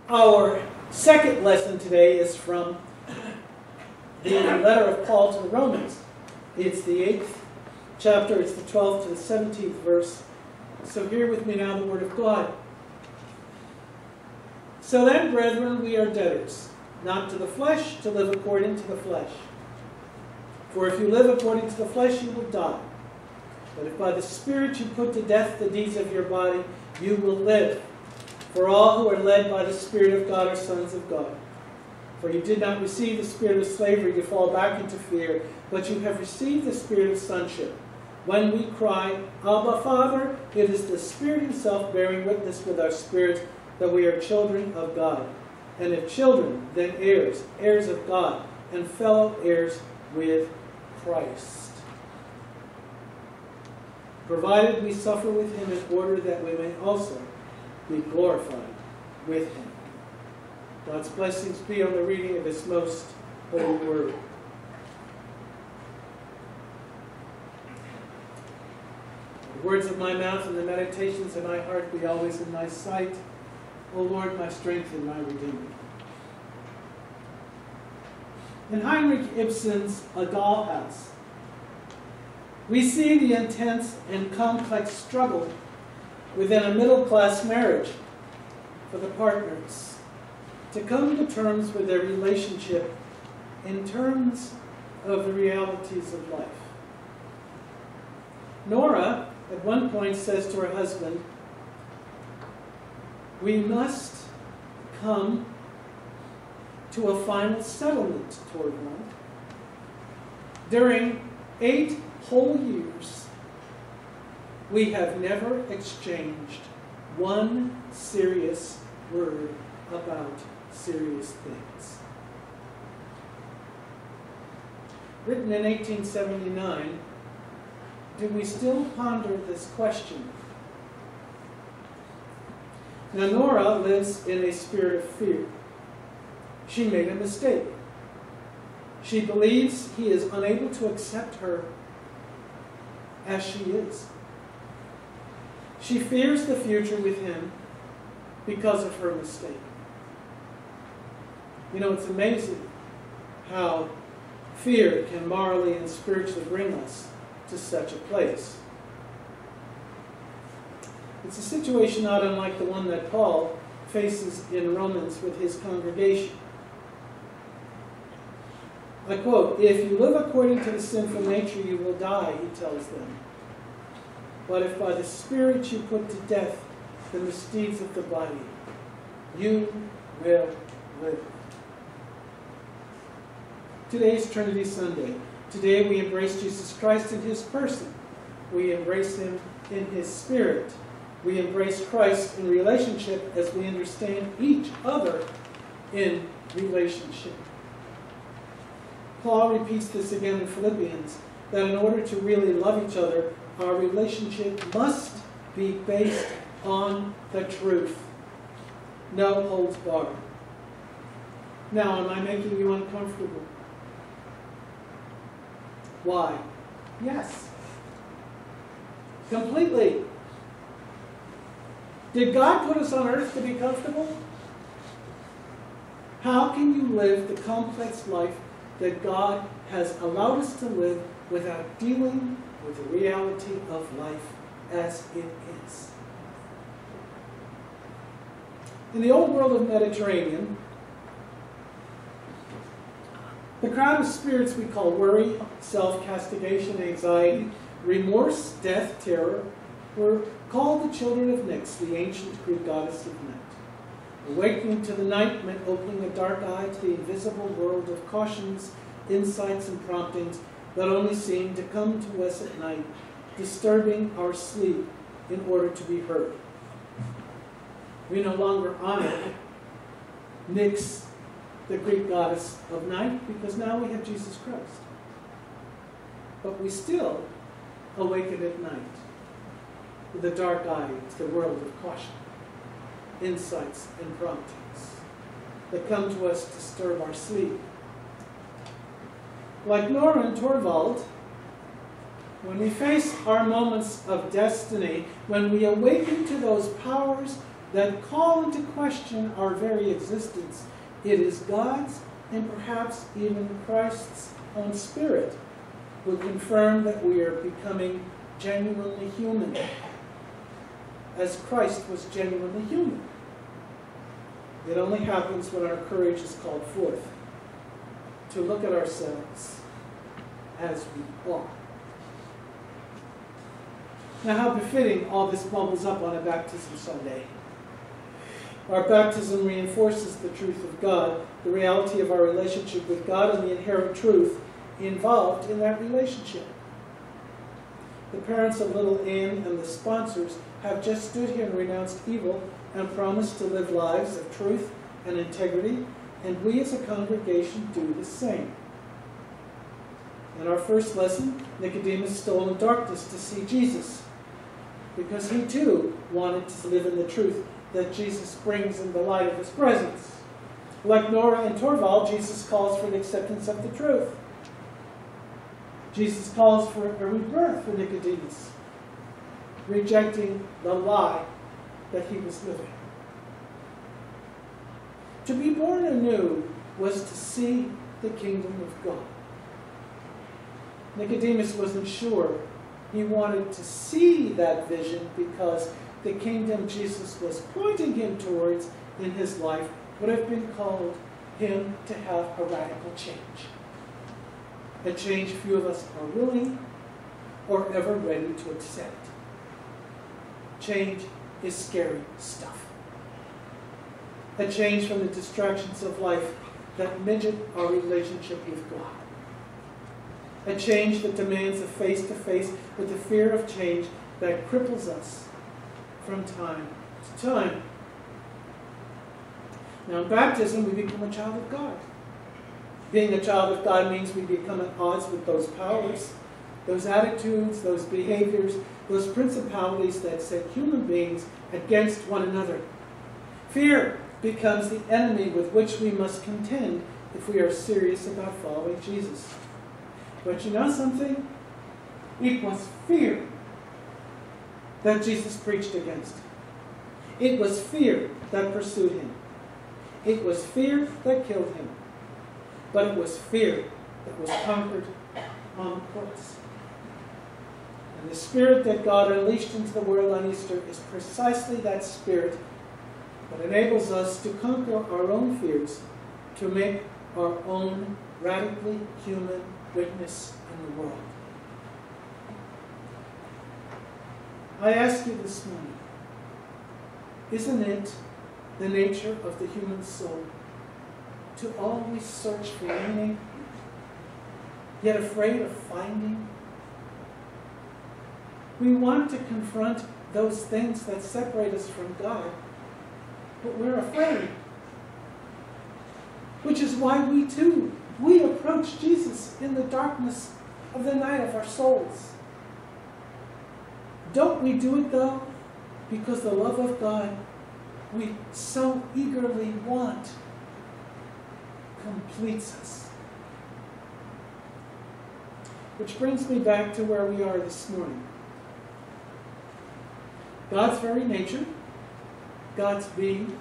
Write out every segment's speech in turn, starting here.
Our second lesson today is from the letter of Paul to the Romans. It's the 8th chapter, it's the 12th to the 17th verse. So hear with me now the word of God. So then, brethren, we are debtors, not to the flesh, to live according to the flesh. For if you live according to the flesh, you will die. But if by the Spirit you put to death the deeds of your body, you will live. For all who are led by the Spirit of God are sons of God. For you did not receive the spirit of slavery to fall back into fear, but you have received the spirit of sonship. When we cry, Abba, Father, it is the Spirit himself bearing witness with our spirit that we are children of God. And if children, then heirs, heirs of God, and fellow heirs with Christ. Provided we suffer with him in order that we may also be glorified with him. God's blessings be on the reading of his most holy word. The words of my mouth and the meditations of my heart be always in thy sight, O Lord, my strength and my redeemer. In Heinrich Ibsen's A Dollhouse, we see the intense and complex struggle within a middle-class marriage for the partners to come to terms with their relationship in terms of the realities of life. Nora, at one point, says to her husband, we must come to a final settlement toward one. During 8 whole years, we have never exchanged one serious word about serious things. Written in 1879, do we still ponder this question? Now, Nora lives in a spirit of fear. She made a mistake. She believes he is unable to accept her as she is. She fears the future with him because of her mistake. You know, it's amazing how fear can morally and spiritually bring us to such a place. It's a situation not unlike the one that Paul faces in Romans with his congregation. I quote, if you live according to the sinful nature, you will die, he tells them. But if by the Spirit you put to death the misdeeds of the body, you will live. Today is Trinity Sunday. Today we embrace Jesus Christ in his person. We embrace him in his spirit. We embrace Christ in relationship as we understand each other in relationship. Paul repeats this again in Philippians, that in order to really love each other, our relationship must be based on the truth. No holds barred. Now, am I making you uncomfortable? Why? Yes. Completely. Did God put us on earth to be comfortable? How can you live the complex life that God has allowed us to live without dealing with the reality of life as it is? In the old world of Mediterranean, the crowd of spirits we call worry, self-castigation, anxiety, remorse, death, terror, were called the children of Nyx, the ancient Greek goddess of night. Awakening to the night meant opening a dark eye to the invisible world of cautions, insights, and promptings that only seem to come to us at night, disturbing our sleep in order to be heard. We no longer honor Nyx, the Greek goddess of night, because now we have Jesus Christ. But we still awaken at night with a dark eye to the world of caution, insights, and promptings that come to us to disturb our sleep. Like Nora and Torvald, when we face our moments of destiny, when we awaken to those powers that call into question our very existence. It is God's and perhaps even Christ's own Spirit who confirm that we are becoming genuinely human, as Christ was genuinely human. It only happens when our courage is called forth to look at ourselves as we are. Now, how befitting all this bubbles up on a baptism Sunday. Our baptism reinforces the truth of God, the reality of our relationship with God, and the inherent truth involved in that relationship. The parents of little Anne and the sponsors have just stood here and renounced evil and promised to live lives of truth and integrity, and we as a congregation do the same. In our first lesson, Nicodemus stole in darkness to see Jesus, because he too wanted to live in the truth that Jesus brings in the light of his presence. Like Nora and Torvald, Jesus calls for the acceptance of the truth. Jesus calls for a rebirth for Nicodemus, rejecting the lie that he was living. To be born anew was to see the kingdom of God. Nicodemus wasn't sure. He wanted to see that vision because the kingdom Jesus was pointing him towards in his life would have been called him to have a radical change. A change few of us are willing or ever ready to accept. Change is scary stuff. A change from the distractions of life that midget our relationship with God. A change that demands a face-to-face with the fear of change that cripples us from time to time. Now, in baptism, we become a child of God. Being a child of God means we become at odds with those powers, those attitudes, those behaviors, those principalities that set human beings against one another. Fear becomes the enemy with which we must contend if we are serious about following Jesus. But you know something? It was fear that Jesus preached against. It was fear that pursued him. It was fear that killed him. But it was fear that was conquered on the cross. And the Spirit that God unleashed into the world on Easter is precisely that Spirit that enables us to conquer our own fears, to make our own radically human witness in the world. I ask you this morning, isn't it the nature of the human soul to always search for meaning, yet afraid of finding? We want to confront those things that separate us from God, but we're afraid. Which is why we approach Jesus in the darkness of the night of our souls. Don't we do it, though, because the love of God we so eagerly want completes us? Which brings me back to where we are this morning. God's very nature, God's being,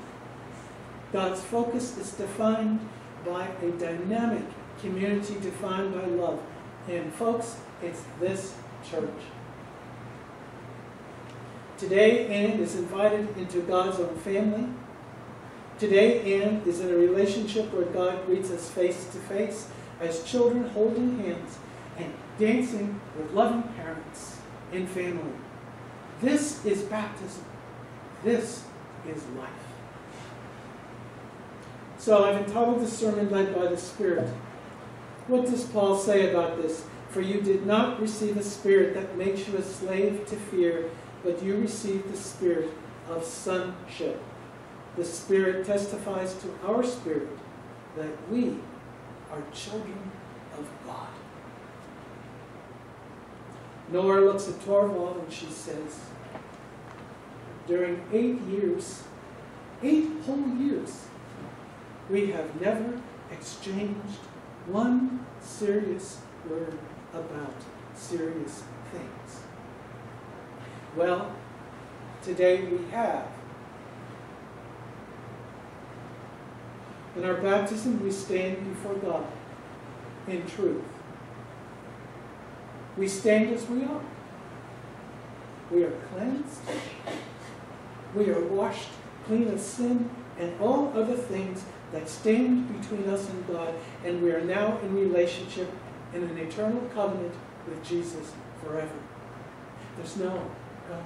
God's focus is defined by a dynamic community defined by love. And folks, it's this church. Today, Anne is invited into God's own family. Today, Anne is in a relationship where God greets us face to face as children holding hands and dancing with loving parents in family. This is baptism. This is life. So I've entitled this sermon, Led by the Spirit. What does Paul say about this? For you did not receive a spirit that makes you a slave to fear, but you received the spirit of sonship. The Spirit testifies to our spirit that we are children of God. Nora looks at Torvald and she says, during 8 years, 8 whole years, we have never exchanged one serious word about serious things. Well, today we have. In our baptism, we stand before God in truth. We stand as we are. We are cleansed. We are washed clean of sin and all other things that stand between us and God, and we are now in relationship in an eternal covenant with Jesus forever. There's no going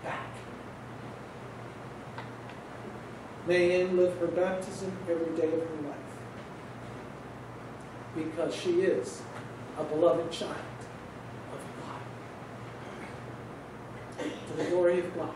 back. May Ann live her baptism every day of her life, because she is a beloved child of God. To the glory of God.